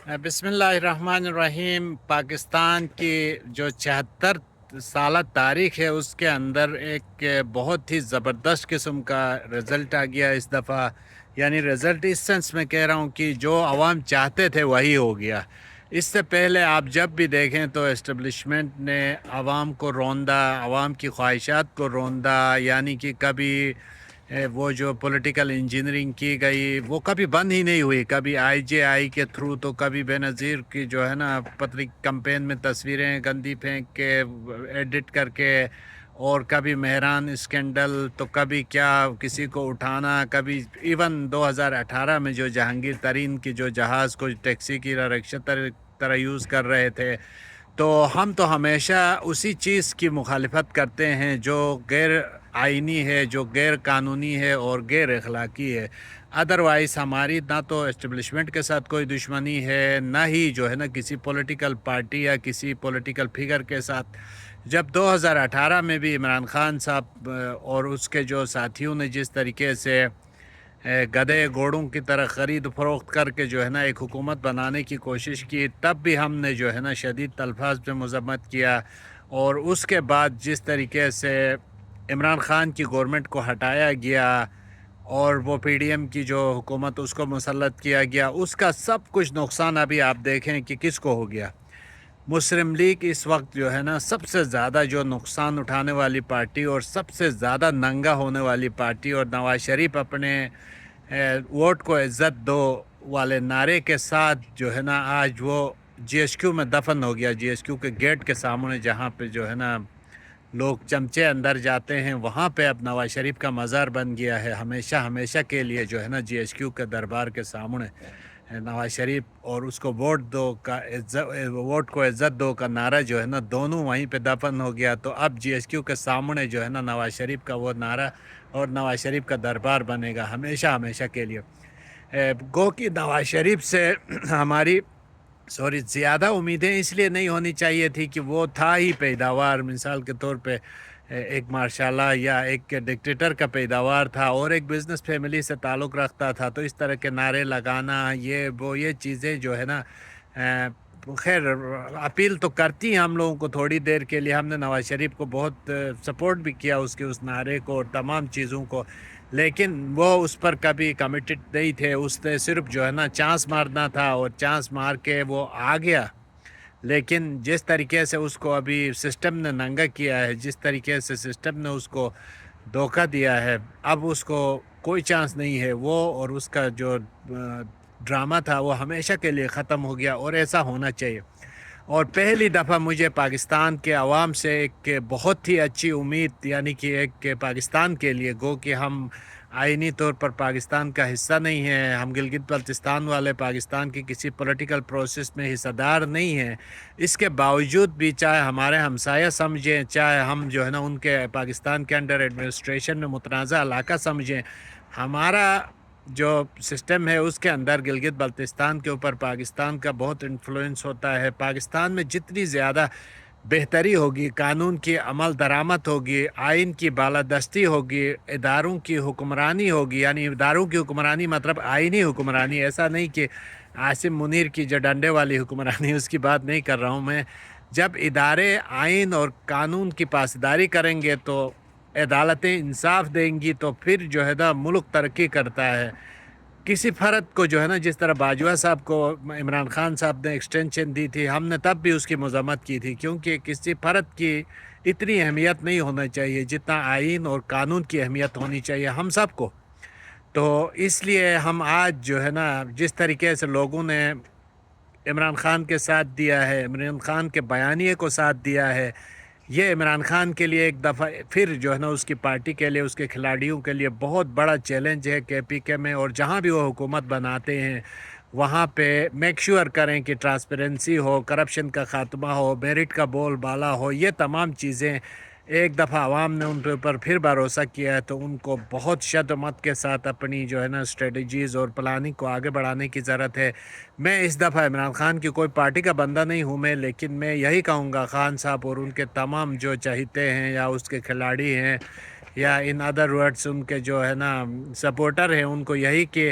بسم اللہ الرحمن الرحیم۔ پاکستان کی جو 74 سالہ تاریخ ہے اس کے اندر ایک بہت ہی زبردست قسم کا رزلٹ آ گیا اس دفعہ، یعنی رزلٹ اس سینس میں کہہ رہا ہوں کہ جو عوام چاہتے تھے وہی ہو گیا۔ اس سے پہلے آپ جب بھی دیکھیں تو اسٹیبلشمنٹ نے عوام کو روندا، عوام کی خواہشات کو روندا، یعنی کہ کبھی وہ جو پولیٹیکل انجینئرنگ کی گئی وہ کبھی بند ہی نہیں ہوئی، کبھی آئی جے آئی کے تھرو تو کبھی بے نظیر کی جو ہے نا کمپین میں تصویریں گندی پھینک کے ایڈٹ کر کے، اور کبھی مہران اسکینڈل، تو کبھی کیا کسی کو اٹھانا، کبھی ایون 2018 میں جو جہانگیر ترین کی جو جہاز کو ٹیکسی کی رکشہ طرح یوز کر رہے تھے، تو ہم تو ہمیشہ اسی چیز کی مخالفت کرتے ہیں جو غیر آئینی ہے، جو غیر قانونی ہے اور غیر اخلاقی ہے۔ ادروائز ہماری نہ تو اسٹیبلشمنٹ کے ساتھ کوئی دشمنی ہے، نہ ہی جو ہے نا کسی پولیٹیکل پارٹی یا کسی پولیٹیکل فگر کے ساتھ۔ جب 2018 میں بھی عمران خان صاحب اور اس کے جو ساتھیوں نے جس طریقے سے گدھے گھوڑوں کی طرح خرید فروخت کر کے جو ہے نا ایک حکومت بنانے کی کوشش کی، تب بھی ہم نے جو ہے نا شدید الفاظ میں مذمت کیا، اور اس کے بعد جس طریقے سے عمران خان کی گورنمنٹ کو ہٹایا گیا اور وہ پی ڈی ایم کی جو حکومت اس کو مسلط کیا گیا، اس کا سب کچھ نقصان ابھی آپ دیکھیں کہ کس کو ہو گیا۔ مسلم لیگ اس وقت جو ہے نا سب سے زیادہ جو نقصان اٹھانے والی پارٹی اور سب سے زیادہ ننگا ہونے والی پارٹی، اور نواز شریف اپنے ووٹ کو عزت دو والے نعرے کے ساتھ جو ہے نا آج وہ جی ایس کیو میں دفن ہو گیا، جی ایس کیو کے گیٹ کے سامنے جہاں پہ جو ہے نا لوگ چمچے اندر جاتے ہیں، وہاں پہ اب نواز شریف کا مزار بن گیا ہے۔ ہمیشہ ہمیشہ کے لیے جو ہے نا جی ایس کیو کے دربار کے سامنے نواز شریف اور اس کو ووٹ کو عزت دو کا نعرہ جو ہے نا دونوں وہیں پہ دفن ہو گیا۔ تو اب جی ایس کیو کے سامنے جو ہے نا نواز شریف کا وہ نعرہ اور نواز شریف کا دربار بنے گا ہمیشہ ہمیشہ کے لیے۔ گو کہ نواز شریف سے ہماری زیادہ امیدیں اس لیے نہیں ہونی چاہیے تھی کہ وہ تھا ہی پیداوار، مثال کے طور پہ ایک ماشاء اللہ یا ایک ڈکٹیٹر کا پیداوار تھا اور ایک بزنس فیملی سے تعلق رکھتا تھا، تو اس طرح کے نعرے لگانا یہ چیزیں جو ہے نا خیر اپیل تو کرتی ہیں ہم لوگوں کو تھوڑی دیر کے لیے۔ ہم نے نواز شریف کو بہت سپورٹ بھی کیا اس کے اس نعرے کو اور تمام چیزوں کو، لیکن وہ اس پر کبھی کمیٹڈ نہیں تھے۔ اس نے صرف جو ہے نا چانس مارنا تھا اور چانس مار کے وہ آ گیا، لیکن جس طریقے سے اس کو ابھی سسٹم نے ننگا کیا ہے، جس طریقے سے سسٹم نے اس کو دھوکہ دیا ہے، اب اس کو کوئی چانس نہیں ہے۔ وہ اور اس کا جو ڈرامہ تھا وہ ہمیشہ کے لیے ختم ہو گیا، اور ایسا ہونا چاہیے۔ اور پہلی دفعہ مجھے پاکستان کے عوام سے ایک بہت ہی اچھی امید، یعنی کہ ایک پاکستان کے لیے، گو کہ ہم آئینی طور پر پاکستان کا حصہ نہیں ہیں، ہم گلگت بلتستان والے پاکستان کی کسی پولیٹیکل پروسیس میں حصہ دار نہیں ہیں، اس کے باوجود بھی چاہے ہمارے ہمسایہ سمجھیں، چاہے ہم جو ہے نا ان کے پاکستان کے انڈر ایڈمنسٹریشن میں متنازع علاقہ سمجھیں، ہمارا جو سسٹم ہے اس کے اندر گلگت بلتستان کے اوپر پاکستان کا بہت انفلوئنس ہوتا ہے۔ پاکستان میں جتنی زیادہ بہتری ہوگی، قانون کی عمل درآمد ہوگی، آئین کی بالادستی ہوگی، اداروں کی حکمرانی ہوگی، یعنی اداروں کی حکمرانی مطلب آئینی حکمرانی، ایسا نہیں کہ عاصم منیر کی جو ڈنڈے والی حکمرانی اس کی بات نہیں کر رہا ہوں میں۔ جب ادارے آئین اور قانون کی پاسداری کریں گے تو عدالتیں انصاف دیں گی، تو پھر جو ہے نا ملک ترقی کرتا ہے۔ کسی فرد کو جو ہے نا جس طرح باجوہ صاحب کو عمران خان صاحب نے ایکسٹینشن دی تھی، ہم نے تب بھی اس کی مذمت کی تھی، کیونکہ کسی فرد کی اتنی اہمیت نہیں ہونا چاہیے جتنا آئین اور قانون کی اہمیت ہونی چاہیے ہم سب کو۔ تو اس لیے ہم آج جو ہے نا جس طریقے سے لوگوں نے عمران خان کے ساتھ دیا ہے، عمران خان کے بیانیے کو ساتھ دیا ہے، یہ عمران خان کے لیے ایک دفعہ پھر جو ہے نا اس کی پارٹی کے لیے، اس کے کھلاڑیوں کے لیے بہت بڑا چیلنج ہے کے پی کے میں، اور جہاں بھی وہ حکومت بناتے ہیں وہاں پہ میک شور کریں کہ ٹرانسپیرنسی ہو، کرپشن کا خاتمہ ہو، میرٹ کا بول بالا ہو۔ یہ تمام چیزیں ایک دفعہ عوام نے ان کے اوپر پھر بھروسہ کیا ہے تو ان کو بہت شد و مت کے ساتھ اپنی جو ہے نا اسٹریٹجیز اور پلاننگ کو آگے بڑھانے کی ضرورت ہے۔ میں اس دفعہ عمران خان کی کوئی پارٹی کا بندہ نہیں ہوں میں، لیکن میں یہی کہوں گا خان صاحب اور ان کے تمام جو چہیتے ہیں یا اس کے کھلاڑی ہیں یا ان ادر ورڈز ان کے جو ہے نا سپورٹر ہیں، ان کو یہی کہ